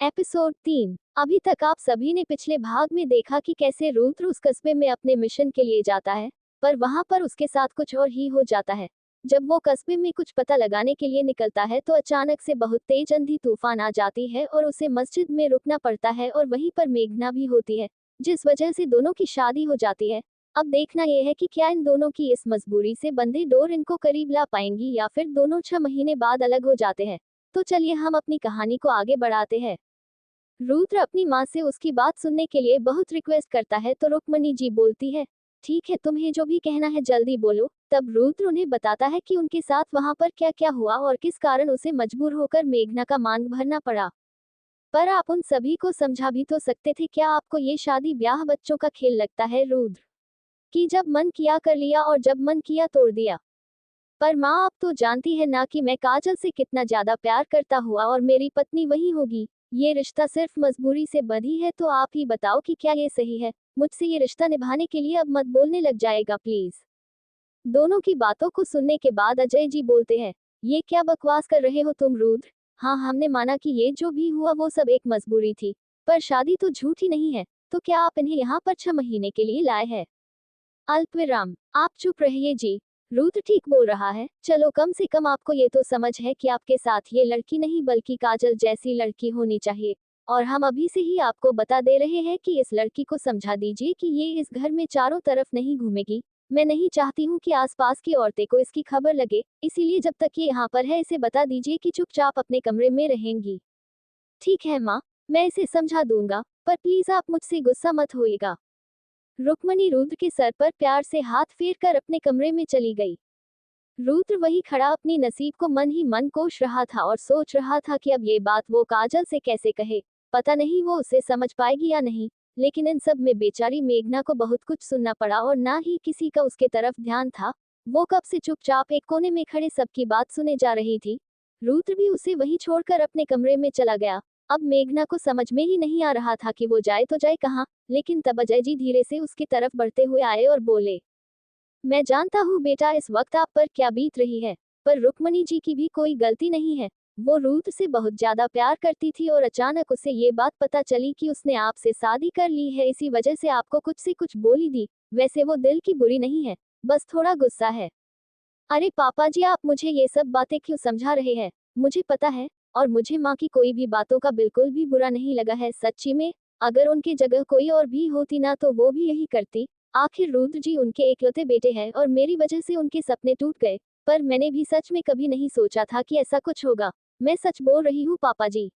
Episode 3। अभी तक आप सभी ने पिछले भाग में देखा कि कैसे रुद्र उस कस्बे में अपने मिशन के लिए जाता है, पर वहां पर उसके साथ कुछ और ही हो जाता है। जब वो कस्बे में कुछ पता लगाने के लिए निकलता है तो अचानक से बहुत तेज आंधी तूफान आ जाती है और उसे मस्जिद में रुकना पड़ता है और वहीं पर मेघना भी होती है, जिस वजह से दोनों की शादी हो जाती है। अब देखना यह है कि क्या इन दोनों की इस मजबूरी से बंधे डोर इनको करीब ला पाएंगी या फिर दोनों 6 महीने बाद अलग हो जाते हैं। तो चलिए हम अपनी कहानी को आगे बढ़ाते हैं। रुद्र अपनी माँ से उसकी बात सुनने के लिए बहुत रिक्वेस्ट करता है तो रुक्मणी जी बोलती है, ठीक है तुम्हें जो भी कहना है जल्दी बोलो। तब रुद्र उन्हें बताता है कि उनके साथ वहां पर क्या क्या हुआ और किस कारण उसे मजबूर होकर मेघना का मांग भरना पड़ा। पर आप उन सभी को समझा भी तो सकते थे, क्या आपको ये शादी ब्याह बच्चों का खेल लगता है रुद्र? कि जब मन किया कर लिया और जब मन किया तोड़ दिया। पर माँ आप तो जानती है ना कि मैं काजल से कितना ज्यादा प्यार करता हुआ और मेरी पत्नी वही होगी। ये रिश्ता सिर्फ मजबूरी से बंधी है, तो आप ही बताओ कि क्या ये सही है? मुझसे ये रिश्ता निभाने के लिए अब मत बोलने लग जाएगा प्लीज। दोनों की बातों को सुनने के बाद अजय जी बोलते हैं, ये क्या बकवास कर रहे हो तुम रुद्र? हाँ हमने माना कि ये जो भी हुआ वो सब एक मजबूरी थी, पर शादी तो झूठी नहीं है। तो क्या आप इन्हें यहाँ पर 6 महीने के लिए लाए हैं? अल्पविराम। आप चुप रहिए जी। रुद्र ठीक बोल रहा है, चलो कम से कम आपको ये तो समझ है कि आपके साथ ये लड़की नहीं बल्कि काजल जैसी लड़की होनी चाहिए। और हम अभी से ही आपको बता दे रहे हैं कि इस लड़की को समझा दीजिए कि ये इस घर में चारों तरफ नहीं घूमेगी। मैं नहीं चाहती हूँ कि आसपास की औरतें को इसकी खबर लगे, इसीलिए जब तक ये यहाँ पर है इसे बता दीजिए कि चुपचाप अपने कमरे में रहेंगी। ठीक है माँ, मैं इसे समझा दूंगा, पर प्लीज आप मुझसे गुस्सा मत होइएगा। रुक्मणी रुद्र के सर पर प्यार से हाथ फेर कर अपने कमरे में चली गई। रुद्र वही खड़ा अपनी नसीब को मन ही मन कोश रहा था और सोच रहा था कि अब ये बात वो काजल से कैसे कहे। पता नहीं वो उसे समझ पाएगी या नहीं। लेकिन इन सब में बेचारी मेघना को बहुत कुछ सुनना पड़ा और ना ही किसी का उसके तरफ ध्यान था। वो कब से चुपचाप एक कोने में खड़े सबकी बात सुने जा रही थी। रुद्र भी उसे वहीं छोड़कर अपने कमरे में चला गया। अब मेघना को समझ में ही नहीं आ रहा था कि वो जाए तो जाए कहाँ। लेकिन तब अजय जी धीरे से उसकी तरफ बढ़ते हुए आए और बोले, मैं जानता हूँ बेटा इस वक्त आप पर क्या बीत रही है, पर रुक्मणी जी की भी कोई गलती नहीं है। वो रुद्र से बहुत ज्यादा प्यार करती थी और अचानक उसे ये बात पता चली कि उसने आपसे शादी कर ली है, इसी वजह से आपको कुछ से कुछ बोली दी। वैसे वो दिल की बुरी नहीं है, बस थोड़ा गुस्सा है। अरे पापा जी आप मुझे ये सब बातें क्यों समझा रहे हैं? मुझे पता है, और मुझे माँ की कोई भी बातों का बिल्कुल भी बुरा नहीं लगा है सच्ची में। अगर उनकी जगह कोई और भी होती ना तो वो भी यही करती। आखिर रुद्र जी उनके इकलौते बेटे हैं और मेरी वजह से उनके सपने टूट गए। पर मैंने भी सच में कभी नहीं सोचा था कि ऐसा कुछ होगा। मैं सच बोल रही हूँ पापा जी।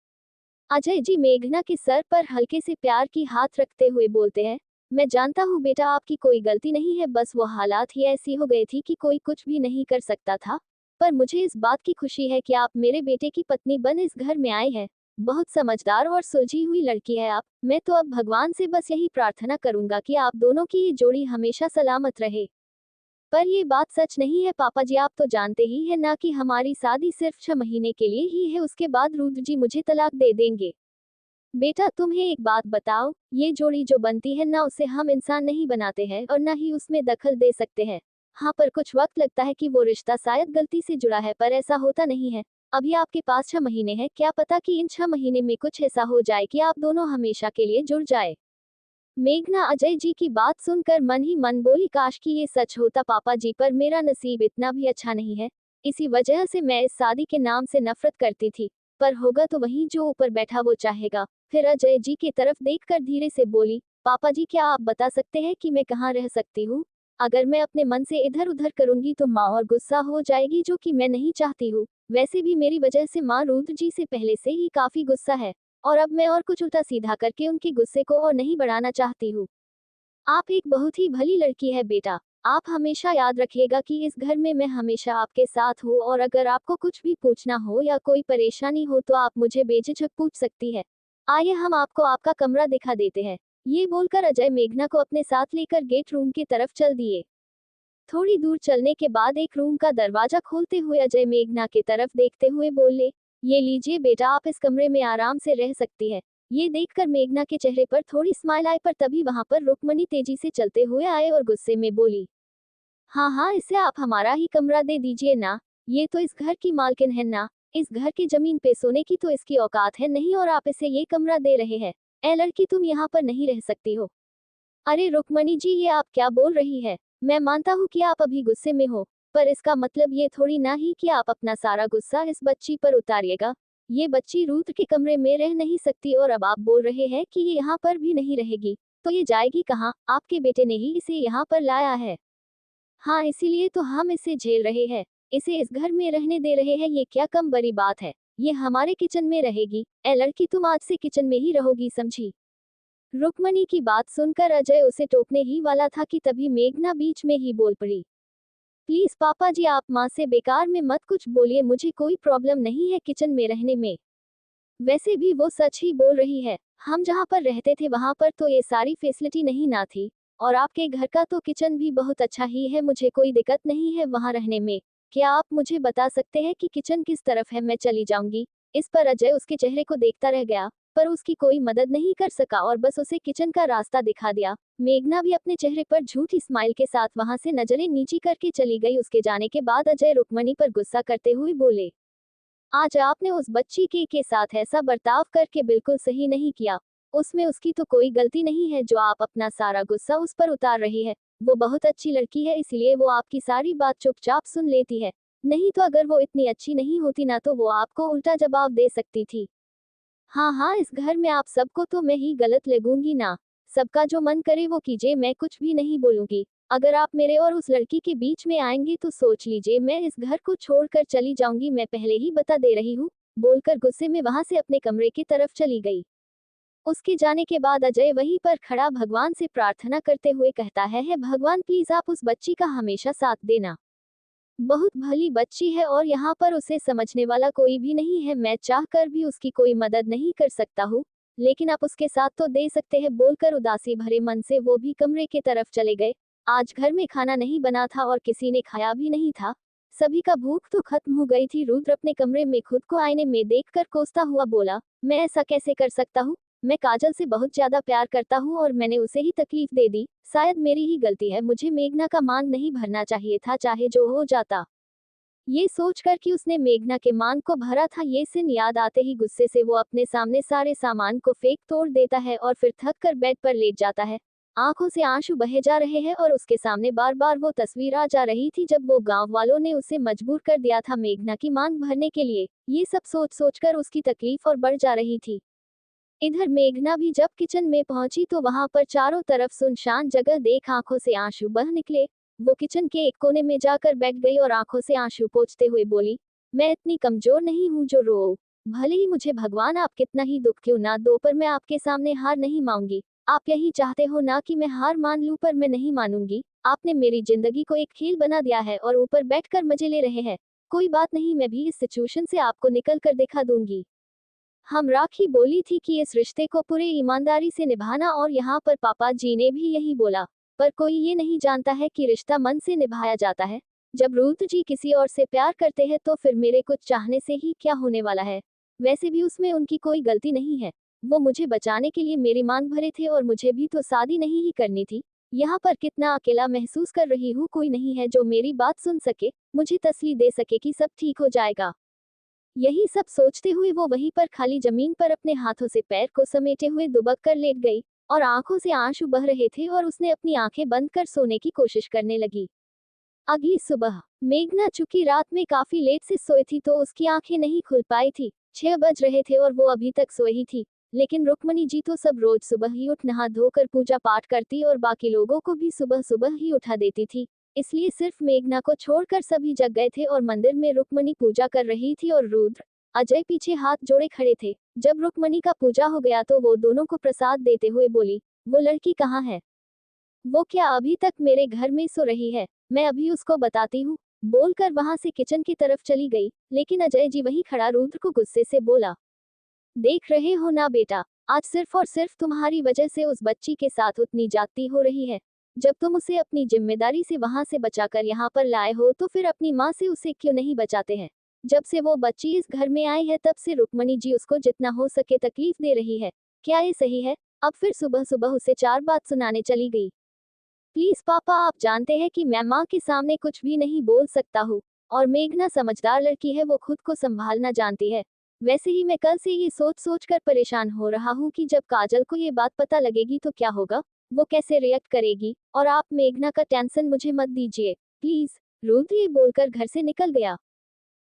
अजय जी मेघना के सर पर हल्के से प्यार की हाथ रखते हुए बोलते हैं, मैं जानता हूँ बेटा आपकी कोई गलती नहीं है, बस वो हालात ही ऐसी हो गई थी कि कोई कुछ भी नहीं कर सकता था। पर मुझे इस बात की खुशी है कि आप मेरे बेटे की पत्नी बन इस घर में आए हैं। बहुत समझदार और सुलझी हुई लड़की है आप। मैं तो अब भगवान से बस यही प्रार्थना करूंगा कि आप दोनों की ये जोड़ी हमेशा सलामत रहे। पर ये बात सच नहीं है पापा जी, आप तो जानते ही है ना कि हमारी शादी सिर्फ 6 महीने के लिए ही है, उसके बाद रुद्र जी मुझे तलाक दे देंगे। बेटा तुम्हें एक बात बताओ, ये जोड़ी जो बनती है ना उसे हम इंसान नहीं बनाते हैं और ना ही उसमें दखल दे सकते हैं। हाँ पर कुछ वक्त लगता है कि वो रिश्ता शायद गलती से जुड़ा है, पर ऐसा होता नहीं है। अभी आपके पास 6 महीने हैं, क्या पता कि इन 6 महीने में कुछ ऐसा हो जाए कि आप दोनों हमेशा के लिए जुड़ जाए। मेघना अजय जी की बात सुनकर मन ही मन बोली, काश कि ये सच होता पापा जी, पर मेरा नसीब इतना भी अच्छा नहीं है। इसी वजह से मैं इस शादी के नाम से नफरत करती थी। पर होगा तो वही जो ऊपर बैठा वो चाहेगा। फिर अजय जी की तरफ देखकर धीरे से बोली, पापा जी क्या आप बता सकते हैं कि मैं कहाँ रह सकती हूँ? अगर मैं अपने मन से इधर उधर करूंगी तो माँ और गुस्सा हो जाएगी, जो कि मैं नहीं चाहती हूँ। वैसे भी मेरी वजह से माँ रुद्र जी से पहले से ही काफी गुस्सा है, और अब मैं और कुछ उल्टा सीधा करके उनके गुस्से को और नहीं बढ़ाना चाहती हूँ। आप एक बहुत ही भली लड़की है बेटा। आप हमेशा याद रखिएगा कि इस घर में मैं हमेशा आपके साथ हूँ, और अगर आपको कुछ भी पूछना हो या कोई परेशानी हो तो आप मुझे बेझिझक पूछ सकती है। आइए हम आपको आपका कमरा दिखा देते हैं। ये बोलकर अजय मेघना को अपने साथ लेकर गेट रूम की तरफ चल दिए। थोड़ी दूर चलने के बाद एक रूम का दरवाजा खोलते हुए अजय मेघना की तरफ देखते हुए बोले, ये लीजिए बेटा आप इस कमरे में आराम से रह सकती है। ये देखकर मेघना के चेहरे पर थोड़ी स्माइल आई, पर तभी वहां पर रुक्मणी तेजी से चलते हुए आए और गुस्से में बोली, हाँ हाँ इसे आप हमारा ही कमरा दे दीजिए ना। ये तो इस घर की मालकिन है ना, इस घर की जमीन पे सोने की तो इसकी औकात है नहीं और आप इसे ये कमरा दे रहे हैं। ए लड़की, तुम यहाँ पर नहीं रह सकती हो। अरे रुक्मणी जी, ये आप क्या बोल रही है? मैं मानता हूँ कि आप अभी गुस्से में हो, पर इसका मतलब ये थोड़ी ना ही कि आप अपना सारा गुस्सा इस बच्ची पर उतारिएगा। ये बच्ची रूथ के कमरे में रह नहीं सकती और अब आप बोल रहे हैं कि ये यहाँ पर भी नहीं रहेगी, तो ये जाएगी कहाँ? आपके बेटे ने ही इसे यहाँ पर लाया है। हाँ, इसीलिए तो हम इसे झेल रहे हैं, इसे इस घर में रहने दे रहे हैं। ये क्या कम बड़ी बात है? ये हमारे किचन में रहेगी। ए लड़की, तुम आज से किचन में ही रहोगी, समझी? रुक्मणी की बात सुनकर अजय उसे टोकने ही वाला था कि तभी मेघना बीच में ही बोल पड़ी। प्लीज पापा जी, आप माँ से बेकार में मत कुछ बोलिए, मुझे कोई प्रॉब्लम नहीं है किचन में रहने में। वैसे भी वो सच ही बोल रही है। हम जहाँ पर रहते थे वहाँ पर तो ये सारी फैसिलिटी नहीं ना थी, और आपके घर का तो किचन भी बहुत अच्छा ही है, मुझे कोई दिक्कत नहीं है वहाँ रहने में। क्या आप मुझे बता सकते हैं कि किचन किस तरफ है? मैं चली जाऊंगी। इस पर अजय उसके चेहरे को देखता रह गया, पर उसकी कोई मदद नहीं कर सका और बस उसे किचन का रास्ता दिखा दिया। मेघना भी अपने चेहरे पर झूठी स्माइल के साथ वहां से नजरें नीची करके चली गई। उसके जाने के बाद अजय रुक्मणी पर गुस्सा करते हुए बोले, आज आपने उस बच्ची के साथ ऐसा बर्ताव करके बिल्कुल सही नहीं किया। उसमें उसकी तो कोई गलती नहीं है जो आप अपना सारा गुस्सा उस पर उतार रही है। वो बहुत अच्छी लड़की है, इसलिए वो आपकी सारी बात चुपचाप सुन लेती है। नहीं तो अगर वो इतनी अच्छी नहीं होती ना तो वो आपको उल्टा जवाब दे सकती थी। हाँ हाँ, इस घर में आप सबको तो मैं ही गलत लगूंगी ना। सबका जो मन करे वो कीजिए, मैं कुछ भी नहीं बोलूंगी। अगर आप मेरे और उस लड़की के बीच में आएंगे तो सोच लीजिए मैं इस घर को छोड़कर चली जाऊंगी, मैं पहले ही बता दे रही हूँ। बोलकर गुस्से में वहां से अपने कमरे की तरफ चली गई। उसके जाने के बाद अजय वहीं पर खड़ा भगवान से प्रार्थना करते हुए कहता है भगवान प्लीज आप उस बच्ची का हमेशा साथ देना। बहुत भली बच्ची है और यहाँ पर उसे समझने वाला कोई भी नहीं है। मैं चाह कर भी उसकी कोई मदद नहीं कर सकता हूँ, लेकिन आप उसके साथ तो दे सकते हैं। बोलकर उदासी भरे मन से वो भी कमरे के तरफ चले गए। आज घर में खाना नहीं बना था और किसी ने खाया भी नहीं था। सभी का भूख तो खत्म हो गई थी। रुद्र अपने कमरे में खुद को आईने में देखकर कोसता हुआ बोला, मैं ऐसा कैसे कर सकता हूँ? मैं काजल से बहुत ज्यादा प्यार करता हूँ और मैंने उसे ही तकलीफ दे दी। शायद मेरी ही गलती है, मुझे मेघना का मांग नहीं भरना चाहिए था, चाहे जो हो जाता। ये सोचकर कि उसने मेघना के मांग को भरा था, ये सीन याद आते ही गुस्से से वो अपने सामने सारे सामान को फेंक तोड़ देता है और फिर थक कर बेड पर लेट जाता है। आंखों से आंसू बहे जा रहे हैं और उसके सामने बार बार वो तस्वीर आ जा रही थी जब वो गांव वालों ने उसे मजबूर कर दिया था मेघना की मांग भरने के लिए। ये सब सोच सोचकर उसकी तकलीफ और बढ़ जा रही थी। इधर मेघना भी जब किचन में पहुंची तो वहां पर चारों तरफ सुनसान जगह देख आंखों से आंसू बह निकले। वो किचन के एक कोने में जाकर बैठ गई और आंखों से आंसू पोंछते हुए बोली, मैं इतनी कमजोर नहीं हूँ जो रो। भले ही मुझे भगवान आप कितना ही दुख क्यों ना दो, पर मैं आपके सामने हार नहीं मांगूंगी। आप यही चाहते हो ना कि मैं हार मान लूं, पर मैं नहीं मानूंगी। आपने मेरी जिंदगी को एक खेल बना दिया है और ऊपर बैठकर मजे ले रहे हैं। कोई बात नहीं, मैं भी इस सिचुएशन से आपको निकल कर दिखा दूंगी। हम राखी बोली थी कि इस रिश्ते को पूरी ईमानदारी से निभाना और यहाँ पर पापा जी ने भी यही बोला। पर कोई ये नहीं जानता है कि रिश्ता मन से निभाया जाता है। जब रूथ जी किसी और से प्यार करते हैं तो फिर मेरे कुछ चाहने से ही क्या होने वाला है? वैसे भी उसमें उनकी कोई गलती नहीं है। वो मुझे बचाने के लिए मेरी मांग भरे थे और मुझे भी तो शादी नहीं ही करनी थी। यहाँ पर कितना अकेला महसूस कर रही हूँ, कोई नहीं है जो मेरी बात सुन सके, मुझे तसल्ली दे सके कि सब ठीक हो जाएगा। यही सब सोचते हुए वो वहीं पर खाली जमीन पर अपने हाथों से पैर को समेटे हुए दुबक कर लेट गई और आंखों से आंसू बह रहे थे और उसने अपनी आंखें बंद कर सोने की कोशिश करने लगी। अगली सुबह मेघना चूंकि रात में काफी लेट से सोई थी तो उसकी आंखें नहीं खुल पाई थी। 6 बज रहे थे और वो अभी तक सोई ही थी। लेकिन रुक्मणी जी तो सब रोज सुबह ही उठ नहा धोकर पूजा पाठ करती और बाकी लोगों को भी सुबह सुबह ही उठा देती थी। इसलिए सिर्फ मेघना को छोड़कर सभी जग गए थे और मंदिर में रुक्मणी पूजा कर रही थी और रुद्र अजय पीछे हाथ जोड़े खड़े थे। जब रुक्मणी का पूजा हो गया तो वो दोनों को प्रसाद देते हुए बोली, वो लड़की कहाँ है? वो क्या अभी तक मेरे घर में सो रही है? मैं अभी उसको बताती हूँ। बोलकर वहां से किचन की तरफ चली गई, लेकिन अजय जी वहीं खड़ा रुद्र को गुस्से से बोला, देख रहे हो ना बेटा, आज सिर्फ और सिर्फ तुम्हारी वजह से उस बच्ची के साथ उतनी जाती हो रही है। जब तुम उसे अपनी जिम्मेदारी से वहां से बचाकर यहाँ पर लाए हो तो फिर अपनी माँ से उसे क्यों नहीं बचाते हैं? जब से वो बच्ची इस घर में आई है तब से रुक्मणी जी उसको जितना हो सके तकलीफ दे रही है। क्या ये सही है? अब फिर सुबह सुबह उसे 4 बात सुनाने चली गई। प्लीज पापा, आप जानते हैं कि मैं माँ के सामने कुछ भी नहीं बोल सकता हूँ और मेघना समझदार लड़की है, वो खुद को संभालना जानती है। वैसे ही मैं कल से ये सोच सोच कर परेशान हो रहा हूँ कि जब काजल को ये बात पता लगेगी तो क्या होगा, वो कैसे रिएक्ट करेगी। और आप मेघना का टेंशन मुझे मत दीजिए प्लीज। रुद्र ये बोलकर घर से निकल गया।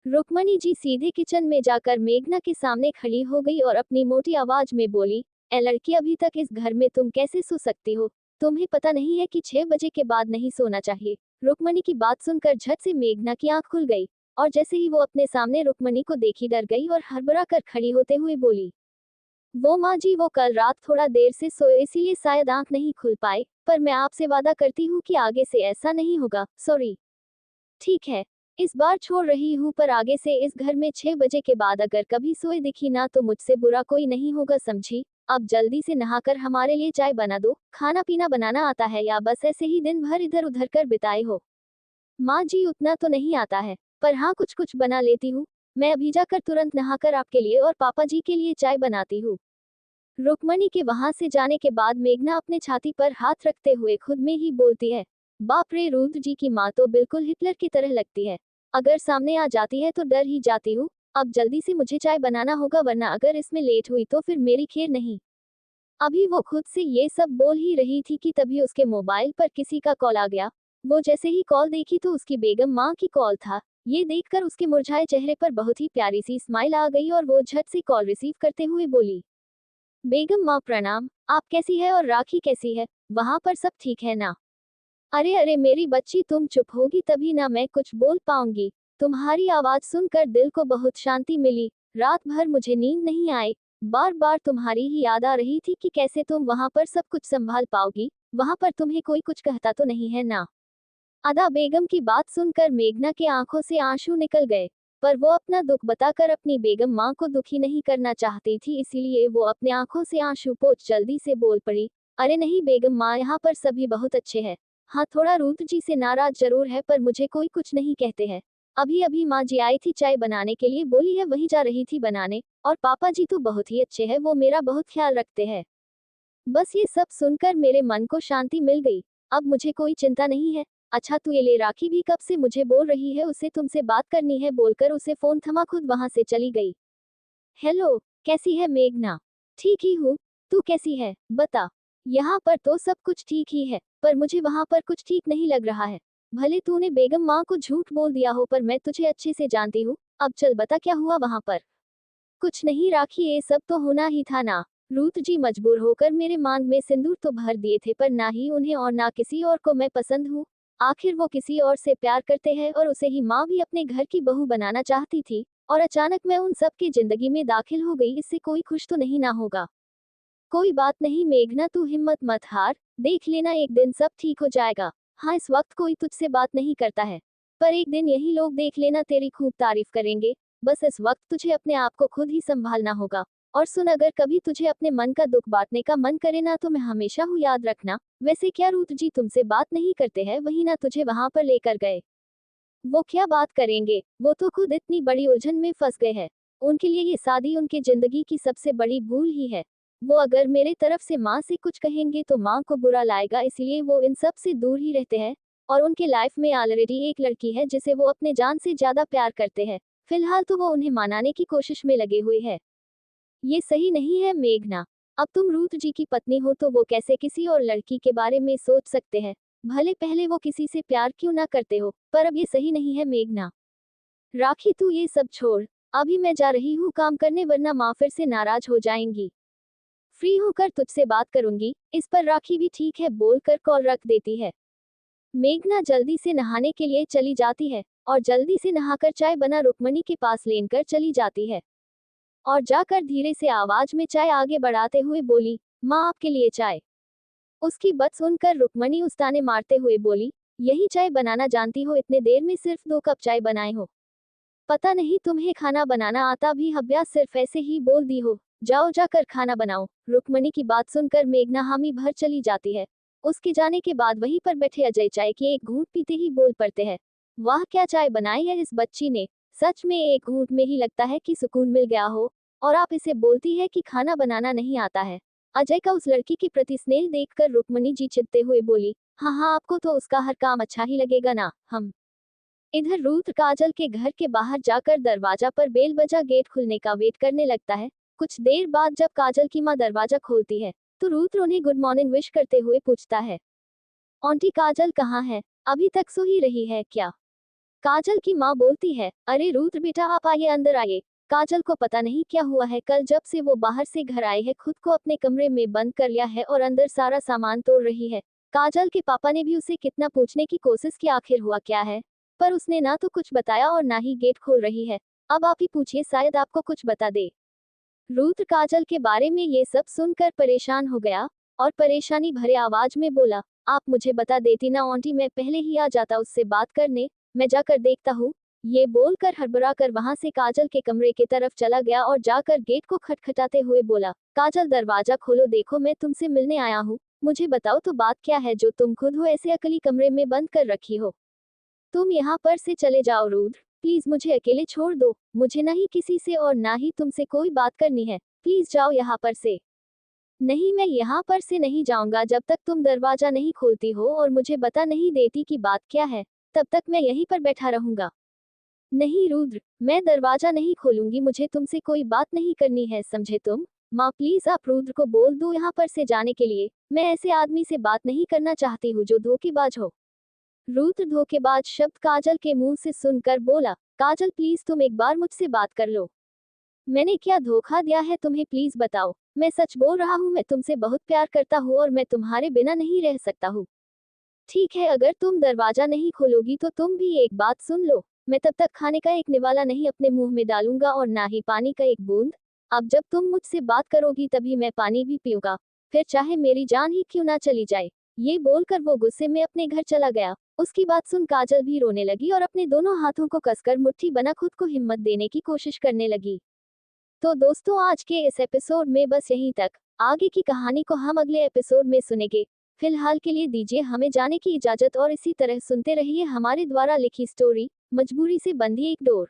रुक्मणी जी सीधे किचन में जाकर मेघना के सामने खड़ी हो गई और अपनी मोटी आवाज में बोली, ए लड़की, अभी तक इस घर में तुम कैसे सो सकती हो? तुम्हें पता नहीं है कि 6 बजे के बाद नहीं सोना चाहिए? रुक्मणी की बात सुनकर झट से मेघना की आंख खुल गई और जैसे ही वो अपने सामने रुक्मणी को देखी डर गई और हड़बड़ा कर खड़ी होते हुए बोली, वो माँ जी, वो कल रात थोड़ा देर से सोए इसीलिए शायद आंख नहीं खुल पाए, पर मैं आपसे वादा करती हूँ कि आगे से ऐसा नहीं होगा। सॉरी। ठीक है, इस बार छोड़ रही हूँ, पर आगे से इस घर में 6 बजे के बाद अगर कभी सोए दिखी ना तो मुझसे बुरा कोई नहीं होगा, समझी? अब जल्दी से नहाकर हमारे लिए चाय बना दो। खाना पीना बनाना आता है या बस ऐसे ही दिन भर इधर उधर कर बिताए हो? माँ जी, उतना तो नहीं आता है, पर हाँ कुछ कुछ बना लेती हूँ। मैं अभी जाकर तुरंत नहाकर आपके लिए और पापा जी के लिए चाय बनाती हूँ। रुक्मणी के वहां से जाने के बाद मेघना अपने छाती पर हाथ रखते हुए खुद में ही बोलती है, बाप रे, रुद्र जी की माँ तो बिल्कुल हिटलर की तरह लगती है। अगर सामने आ जाती है तो डर ही जाती हूँ। अब जल्दी से मुझे चाय बनाना होगा, वरना अगर इसमें लेट हुई तो फिर मेरी खैर नहीं। अभी वो खुद से ये सब बोल ही रही थी कि तभी उसके मोबाइल पर किसी का कॉल आ गया। वो जैसे ही कॉल देखी तो उसकी बेगम माँ की कॉल था। ये देखकर उसके मुरझाए चेहरे पर बहुत ही प्यारी सी स्माइल आ गई और वो झट से कॉल रिसीव करते हुए बोली, बेगम माँ प्रणाम, आप कैसी है और राखी कैसी है? वहां पर सब ठीक है ना? अरे अरे मेरी बच्ची, तुम चुप होगी तभी ना मैं कुछ बोल पाऊंगी। तुम्हारी आवाज सुनकर दिल को बहुत शांति मिली। रात भर मुझे नींद नहीं आई। बार बार तुम्हारी ही याद आ रही थी कि कैसे तुम वहां पर सब कुछ संभाल पाओगी। वहां पर तुम्हें कोई कुछ कहता तो नहीं है ना? अदा बेगम की बात सुनकर मेघना के आंखों से आंसू निकल गए, पर वो अपना दुख बताकर अपनी बेगम माँ को दुखी नहीं करना चाहती थी, इसीलिए वो अपने आंखों से आंसू पोंछ जल्दी से बोल पड़ी, अरे नहीं बेगम माँ, यहाँ पर सभी बहुत अच्छे हैं। हाँ, थोड़ा रुद्र जी से नाराज जरूर है, पर मुझे कोई कुछ नहीं कहते हैं। अभी अभी माँ जी आई थी चाय बनाने के लिए, बोली है वहीं जा रही थी बनाने। और पापा जी तो बहुत ही अच्छे हैं, वो मेरा बहुत ख्याल रखते हैं। बस ये सब सुनकर मेरे मन को शांति मिल गई। अब मुझे कोई चिंता नहीं है। अच्छा तू ये ले, राखी भी कब से मुझे बोल रही है उसे तुमसे बात करनी है, बोलकर उसे फोन थमा खुद वहां से चली गई। हेलो, कैसी है मेघना? ठीक ही हूँ। तू कैसी है बता? यहाँ पर तो सब कुछ ठीक ही है, पर मुझे वहां पर कुछ ठीक नहीं लग रहा है। भले तूने बेगम माँ को झूठ बोल दिया हो, पर मैं तुझे अच्छे से जानती हूँ। अब चल बता क्या हुआ वहां पर? कुछ नहीं राखी, ये सब तो होना ही था ना। रूत जी मजबूर होकर मेरे मांग में सिंदूर तो भर दिए थे, पर ना ही उन्हें और ना किसी और को मैं पसंद हूँ। आखिर वो किसी और से प्यार करते हैं और उसे ही माँ भी अपने घर की बहू बनाना चाहती थी, और अचानक मैं उन सब की जिंदगी में दाखिल हो गई। इससे कोई खुश तो नहीं ना होगा। कोई बात नहीं मेघना, तू हिम्मत मत हार। देख लेना, एक दिन सब ठीक हो जाएगा। हाँ, इस वक्त कोई तुझसे बात नहीं करता है, पर एक दिन यही लोग देख लेना तेरी खूब तारीफ करेंगे। बस इस वक्त तुझे अपने आप को खुद ही संभालना होगा। और सुन, अगर कभी तुझे अपने मन का दुख बांटने का मन करे ना तो मैं हमेशा हूँ, याद रखना। वैसे क्या रूत जी तुमसे बात नहीं करते हैं? वही ना तुझे वहां पर लेकर गए। वो क्या बात करेंगे, वो तो खुद इतनी बड़ी उलझन में फंस गए हैं। उनके लिए ये शादी उनकी जिंदगी की सबसे बड़ी भूल ही है। वो अगर मेरे तरफ से माँ से कुछ कहेंगे तो माँ को बुरा लाएगा, इसलिए वो इन सब से दूर ही रहते हैं। और उनके लाइफ में ऑलरेडी एक लड़की है जिसे वो अपने जान से ज्यादा प्यार करते हैं। फिलहाल तो वो उन्हें मनाने की कोशिश में लगे हुए हैं। ये सही नहीं है मेघना। अब तुम रूत जी की पत्नी हो तो वो कैसे किसी और लड़की के बारे में सोच सकते हैं? भले पहले वो किसी से प्यार क्यों ना करते हो, पर अब ये सही नहीं है मेघना। राखी तू ये सब छोड़, अभी मैं जा रही हूँ काम करने, वरना माँ फिर से नाराज हो जाएंगी। फ्री होकर तुझसे बात करूंगी। इस पर राखी भी ठीक है बोलकर कॉल रख देती है। मेघना जल्दी से नहाने के लिए चली जाती है और जल्दी से नहाकर चाय बना रुक्मणी के पास लेकर चली जाती है और जाकर धीरे से आवाज में चाय आगे बढ़ाते हुए बोली, माँ आपके लिए चाय। उसकी बात सुनकर रुक्मणी उस्ताने मारते हुए बोली, यही चाय बनाना जानती हो? इतने देर में सिर्फ 2 कप चाय बनाए हो? पता नहीं तुम्हें खाना बनाना आता भी, हब्या सिर्फ ऐसे ही बोल दी हो। जाओ जाकर खाना बनाओ। रुक्मणी की बात सुनकर मेघना हामी भर चली जाती है। उसके जाने के बाद वहीं पर बैठे अजय चाय के एक घूंट पीते ही बोल पड़ते हैं, वाह क्या चाय बनाई है इस बच्ची ने। सच में एक घूंट में ही लगता है कि सुकून मिल गया हो। और आप इसे बोलती है कि खाना बनाना नहीं आता है? अजय का उस लड़की के प्रति स्नेह देखकर रुक्मणी जी चिढ़ते हुए बोली, हाँ हाँ, आपको तो उसका हर काम अच्छा ही लगेगा ना। हम इधर रुद्र काजल के घर के बाहर जाकर दरवाजा पर बेल बजा गेट खुलने का वेट करने लगता है। कुछ देर बाद जब काजल की माँ दरवाजा खोलती है तो रुद्र उन्हें गुड मॉर्निंग विश करते हुए पूछता है, आंटी काजल कहाँ है, अभी तक सो ही रही है क्या? काजल की माँ बोलती है, अरे रुद्र बेटा आप आइए, अंदर आइए। काजल को पता नहीं क्या हुआ है, कल जब से वो बाहर से घर आए है खुद को अपने कमरे में बंद कर लिया है और अंदर सारा सामान तोड़ रही है। काजल के पापा ने भी उसे कितना पूछने की कोशिश की आखिर हुआ क्या है, पर उसने ना तो कुछ बताया और ना ही गेट खोल रही है। अब आप ही पूछिए, शायद आपको कुछ बता दे। रुद्र काजल के बारे में ये सब सुनकर परेशान हो गया और परेशानी भरे आवाज में बोला, आप मुझे बता देती ना आंटी, मैं पहले ही आ जाता उससे बात करने, मैं जाकर देखता हूँ। ये बोलकर हड़बड़ा कर वहां से काजल के कमरे की तरफ चला गया और जाकर गेट को खटखटाते हुए बोला, काजल दरवाजा खोलो, देखो मैं तुमसे मिलने आया हूँ। मुझे बताओ तो बात क्या है जो तुम खुद हो ऐसे अकेली कमरे में बंद कर रखी हो? तुम यहाँ पर से चले जाओ रुद्र, प्लीज मुझे अकेले छोड़ दो, मुझे ना ही किसी से और ना ही तुमसे कोई बात करनी है, प्लीज जाओ यहाँ पर से। नहीं, मैं यहाँ पर से नहीं जाऊंगा जब तक तुम दरवाजा नहीं खोलती हो और मुझे बता नहीं देती कि बात क्या है, तब तक मैं यहीं पर बैठा रहूंगा। नहीं रुद्र, मैं दरवाजा नहीं खोलूंगी, मुझे तुमसे कोई बात नहीं करनी है, समझे तुम? माँ प्लीज आप रुद्र को बोल दो यहाँ पर से जाने के लिए, मैं ऐसे आदमी से बात नहीं करना चाहती हूँ जो धोखेबाज हो। रुद्र धोखेबाज शब्द काजल के मुंह से सुनकर बोला, काजल प्लीज तुम एक बार मुझसे बात कर लो। मैंने क्या धोखा दिया है तुम्हें, प्लीज बताओ। मैं सच बोल रहा हूँ, मैं तुमसे बहुत प्यार करता हूँ और मैं तुम्हारे बिना नहीं रह सकता हूँ। ठीक है, अगर तुम दरवाजा नहीं खोलोगी तो तुम भी एक बात सुन लो, मैं तब तक खाने का एक निवाला नहीं अपने मुंह में डालूंगा और ना ही पानी का एक बूंद। अब जब तुम मुझसे बात करोगी तभी मैं पानी भी पीऊंगा, फिर चाहे मेरी जान ही क्यों ना चली जाए। ये बोलकर वो गुस्से में अपने घर चला गया। उसकी बात सुन काजल भी रोने लगी और अपने दोनों हाथों को कसकर मुट्ठी बना खुद को हिम्मत देने की कोशिश करने लगी। तो दोस्तों आज के इस एपिसोड में बस यहीं तक। आगे की कहानी को हम अगले एपिसोड में सुनेंगे। फिलहाल के लिए दीजिए हमें जाने की इजाजत और इसी तरह सुनते रहिए हमारे द्वारा लिखी स्टोरी मजबूरी से बंधी एक डोर।